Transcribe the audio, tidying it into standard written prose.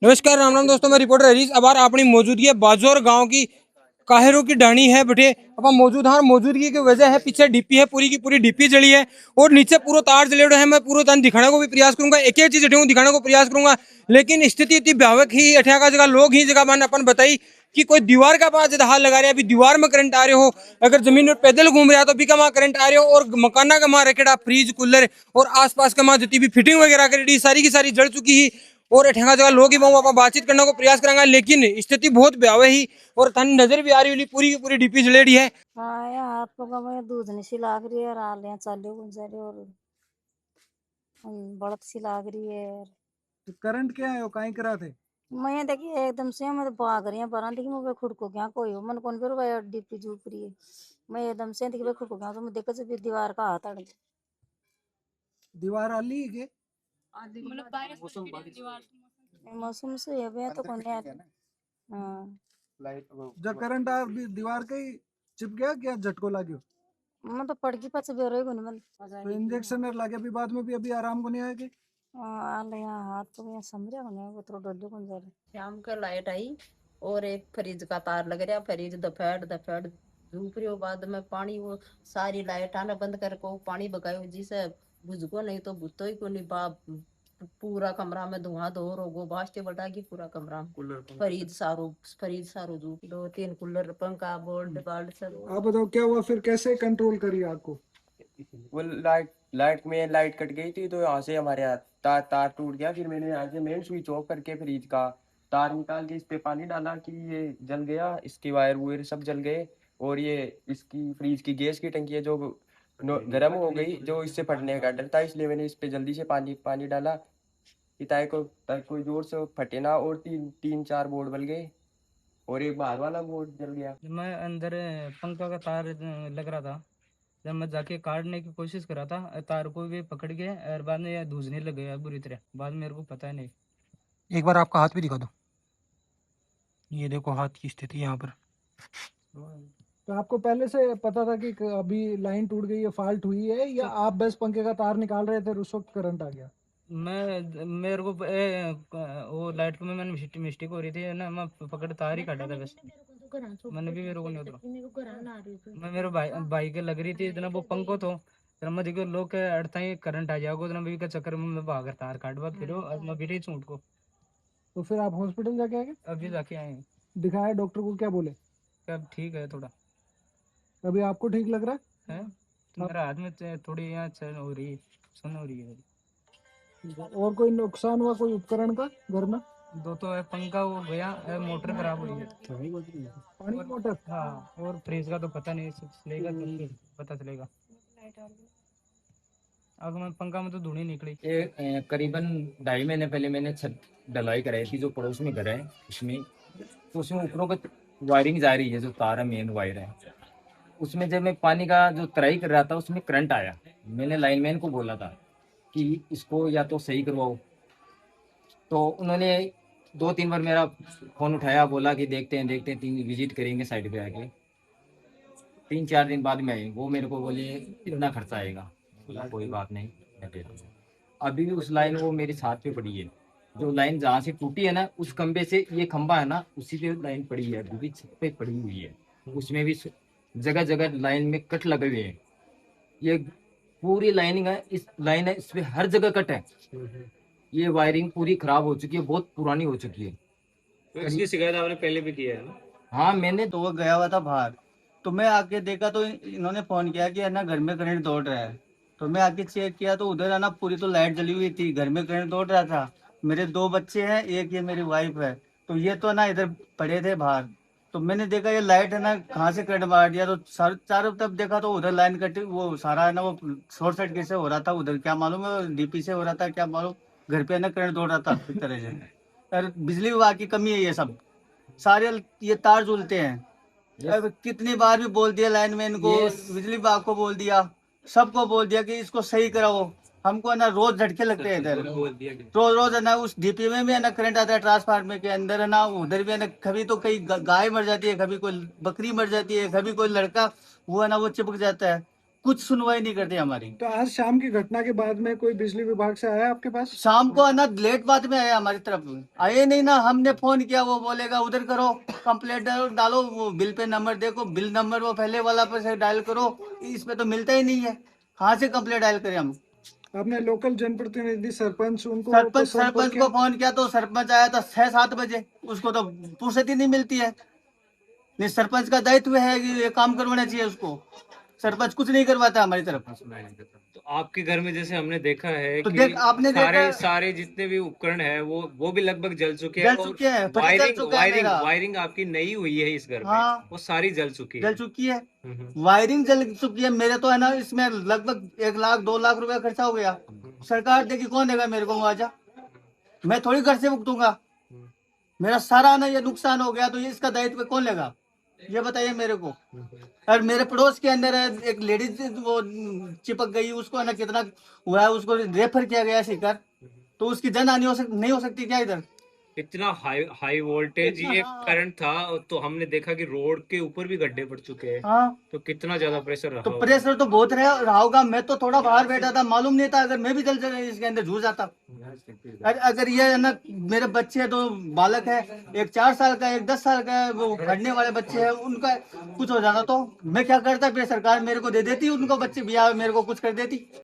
नमस्कार राम राम दोस्तों, मैं रिपोर्टर हरीश अबार अपनी मौजूदगी है बाजौर गांव की काहिरों की डाणी है बटे अब मौजूद हाँ मौजूदगी की वजह है पीछे डीपी है पूरी की पूरी डीपी जली है और नीचे पूरा तार जलेड़ो है। मैं पूरा तार दिखाने को भी प्रयास करूंगा, एक एक चीज हटाऊं दिखाने को प्रयास करूंगा, लेकिन स्थिति इतनी भयावक ही अठिया का जगह लोग ही जगह मान अपन बताई कि कोई दीवार का पास ज्यादा हाथ लगा रहे हैं। अभी दीवार में करंट आ रहे हो, अगर जमीन में पैदल घूम रहा है तो भी कमा करंट आ रहे हो, और मकाना का माँ रखेड़ा फ्रिज कूलर और आसपास का माँ जितनी भी फिटिंग वगैरह करेगी सारी की सारी जड़ चुकी ही। और अठेगा जगह लोग ही वहाँ बातचीत करने को प्रयास करेंगे, लेकिन स्थिति बहुत भयावह ही और तन नजर भी आ रही होगी पूरी की पूरी डीपी जलेड़ी है। हाँ यार हाथ पका मैं दूध नहीं सी लाग रही है यार हाल यहाँ चालू गुंजारे और बढ़त सी लाग रही है यार। तो करंट क्या है वो काहे करा थे? मैं देखिए एकदम से मैं तो भाग रही है बारह देखी मैं खुद को क्या कोई हो मन कौन करो भाई डीपी झूप रही है। मैं एकदम से देखी भाई खुद को क्या तो मैं देखा जब दीवार का हाथ अड़ गया। दीवार आली है के? मौसम से है भैया तो कौन यार। हाँ जब करंट आ दीवार के ही चिप गया क्या झटको लाग्यो? मैं तो पड़ गई पास बेरो को नहीं मन तो इंजेक्शन लागे भी बाद में भी अभी आराम को नहीं आएगी? आले यहाँ हाथ तो यहाँ समझा नहीं वो थोड़ा डर कौन जा रहा। शाम का लाइट आई और एक फ्रिज का तार लग रहा, फ्रिज दफेड़ दफेड़ धूप रही हो, बाद में पानी वो सारी लाइट आना बंद करके पानी बगायो जिसे बुझको नहीं तो बुझतो ही को नहीं बाप। पूरा कमरा में धुआं धोर हो गो बास्टे बटा की पूरा कमरा फ्रिज सारो धूप दो तीन कूलर पंखा बोर्ड बाल्ड सब। आप बताओ क्या हुआ फिर, कैसे कंट्रोल करी आग को? वो लाइट में लाइट कट गई थी तो यहाँ से हमारे यहाँ तार तार टूट गया। फिर मैंने यहाँ से मेन स्विच ऑफ करके फ्रिज का तार निकाल के इस पे पानी डाला कि ये जल गया, इसके वायर वुयर सब जल गए। और ये इसकी फ्रिज की गैस की टंकी है जो गर्म हो गई, जो इससे फटने का डर था, इसलिए मैंने इस पे जल्दी से पानी पानी डाला कि ताकि कोई जोर से फटे ना। और तीन चार बोर्ड बल गए और एक बाहर वाला बोर्ड जल गया। मैं अंदर पंखा का तार लग रहा था, जब मैं जाके काटने की कोशिश करा था तार को भी पकड़ के और बाद में यह धूसने लग गया बुरी तरह, बाद में मेरे को पता नहीं। एक बार आपका हाथ भी दिखा दो, ये देखो हाथ की स्थिति यहाँ पर। तो आपको पहले से पता था कि अभी लाइन टूट गई है, फॉल्ट हुई है, या आप बस पंखे का तार निकाल रहे थे उस वक्त करंट आ गया? मेरे को वो लाइट को में मैंने मिस्टेक हो रही थी ना, मैं पकड़ तार ही काटा था बस। मैंने भी मेरे को नहीं उतरा, मैं मेरे भाई के लग रही थी इतना वो पंखो तो मैं देखो लोग के अड़ता ही करंट आ जाएगा उतना भी का चक्कर में मैं भाग तार काटवा फिर और मैं बिठे चूट को। तो फिर आप हॉस्पिटल जाके आए? अभी जाके आए हैं। दिखाया डॉक्टर को, क्या बोले? अब ठीक है थोड़ा। अभी आपको ठीक लग रहा है तो मेरा हाथ में थोड़ी यहाँ चल हो रही सुन हो रही है। है? और कोई नुकसान हुआ कोई उपकरण का घर में? दो तो है पंखा हो गया है, मोटर खराब हुई है पानी की मोटर? हाँ, और फ्रिज का तो पता नहीं चलेगा तो फिर पता चलेगा। अब मैं पंखा में तो धुनी निकली। ये करीबन 2.5 महीने पहले मैंने छत ढलाई कराई थी जो पड़ोस में घर है उसमें। तो उसमें ऊपरों का वायरिंग जा रही है, जो तार है मेन वायर है उसमें। जब मैं पानी का जो तराई कर रहा था उसमें करंट आया। मैंने लाइनमैन को बोला था कि इसको या तो सही करवाओ, तो उन्होंने 2-3 बार मेरा फ़ोन उठाया, बोला कि देखते हैं 3 विजिट करेंगे साइड पे आके। 3-4 दिन बाद में आए, वो मेरे को बोले इतना खर्चा आएगा। बोला कोई बात नहीं, मैं दे दूँगा। अभी भी उस लाइन वो मेरी छत पे पड़ी है, जो लाइन जहाँ से टूटी है ना उस खंबे से ये खंबा है ना उसी पे लाइन पड़ी है, अभी भी छत पे पड़ी हुई है। उसमें भी जगह जगह लाइन में कट लगे हुए हैं। ये पूरी लाइनिंग है, इस लाइन है, इस पे हर जगह कट है। ये वायरिंग पूरी खराब हो चुकी है, बहुत पुरानी हो चुकी है। तो इसकी शिकायत आपने पहले भी किया है ना? हाँ मैंने तो वो गया हुआ था बाहर, तो मैं आके देखा तो इन्होंने फोन किया कि है ना घर में करंट दौड़ रहा है। तो मैं आके चेक किया तो उधर है ना पूरी तो लाइट जली हुई थी, घर में करंट दौड़ रहा था। मेरे 2 बच्चे हैं, एक ये मेरी वाइफ है, तो ये तो ना इधर पड़े थे बाहर। तो मैंने देखा ये लाइट है ना कहाँ से करंट मार दिया, तो चारों तरफ देखा तो उधर लाइन कटी, वो सारा है ना वो शॉर्ट सर्किट कैसे हो रहा था उधर, क्या मालूम है डीपी से हो रहा था क्या मालूम। घर पे है ना करंट दौड़ रहा था इस तरह से। और बिजली विभाग की कमी है, ये सब सारे ये तार झूलते हैं। अब कितनी बार भी बोल दिया लाइनमैन को, बिजली विभाग को बोल दिया, सबको बोल दिया कि इसको सही कराओ। हमको ना रोज झटके लगते हैं इधर, रोज रोज है ना उस डीपी में भी है ना करंट आता है, ट्रांसफार्मर के अंदर है ना उधर भी है ना, कभी तो कहीं गाय मर जाती है, कभी कोई बकरी मर जाती है, कभी कोई लड़का वो है ना वो चिपक जाता है। कुछ सुनवाई नहीं करते हमारी। तो आज शाम की घटना के बाद में कोई बिजली विभाग से आया आपके पास? शाम को है ना लेट बाद में आया, हमारी तरफ आए नहीं ना। हमने फोन किया, वो बोलेगा उधर करो कंप्लेंट डालो, वो बिल पे नंबर देखो, बिल नंबर वो पहले वाला पे से डायल करो, इस पे तो मिलता ही नहीं है, कहाँ से कंप्लेंट डायल करें हम। आपने लोकल जनप्रतिनिधि सरपंच उनको सरपंच को फोन किया तो सरपंच आया था 6-7 बजे, उसको तो फुर्सत ही नहीं मिलती है। नहीं, सरपंच का दायित्व है कि ये काम करवाना चाहिए उसको, सरपंच कुछ नहीं करवाता हमारी तरफ। तो आपके घर में जैसे हमने देखा है तो कि देख, आपने सारे देखा, सारे जितने भी उपकरण है वो भी लगभग जल चुके जल हैं, चुके हैं, और पता चल चुका है मेरा। वायरिंग आपकी नई हुई है इस घर में, हाँ। वो सारी जल चुकी है। जल चुकी है, वायरिंग जल चुकी है। मेरे तो है ना इसमें लगभग 1 लाख 2 लाख रुपया खर्चा हो गया। सरकार देगी, कौन देगा मेरे को मुआवजा? मैं थोड़ी घर से भुगतूंगा। मेरा सारा ना ये नुकसान हो गया, तो ये इसका दायित्व कौन लेगा, ये बताइए मेरे को। और मेरे पड़ोस के अंदर है एक लेडीज, वो चिपक गई, उसको है ना कितना हुआ है, उसको रेफर किया गया शिकार, तो उसकी जान हानि नहीं हो सकती क्या इधर? इतना हाई वोल्टेज ये करंट था, तो हमने देखा कि रोड के ऊपर भी गड्ढे पड़ चुके हैं। हाँ, तो कितना ज्यादा प्रेशर रहा तो होगा? प्रेशर तो बहुत रहा होगा। मैं तो थोड़ा बाहर बैठा था, मालूम नहीं था, अगर मैं भी जल इसके अंदर झूल जाता। अगर ये है ना मेरे बच्चे तो बालक है, एक 4 साल का, एक 10 साल का है, वो पढ़ने वाले बच्चे हैं, उनका कुछ हो जाता तो मैं क्या करता? फिर सरकार मेरे को दे देती, उनको बच्चे ब्याह मेरे को कुछ कर देती।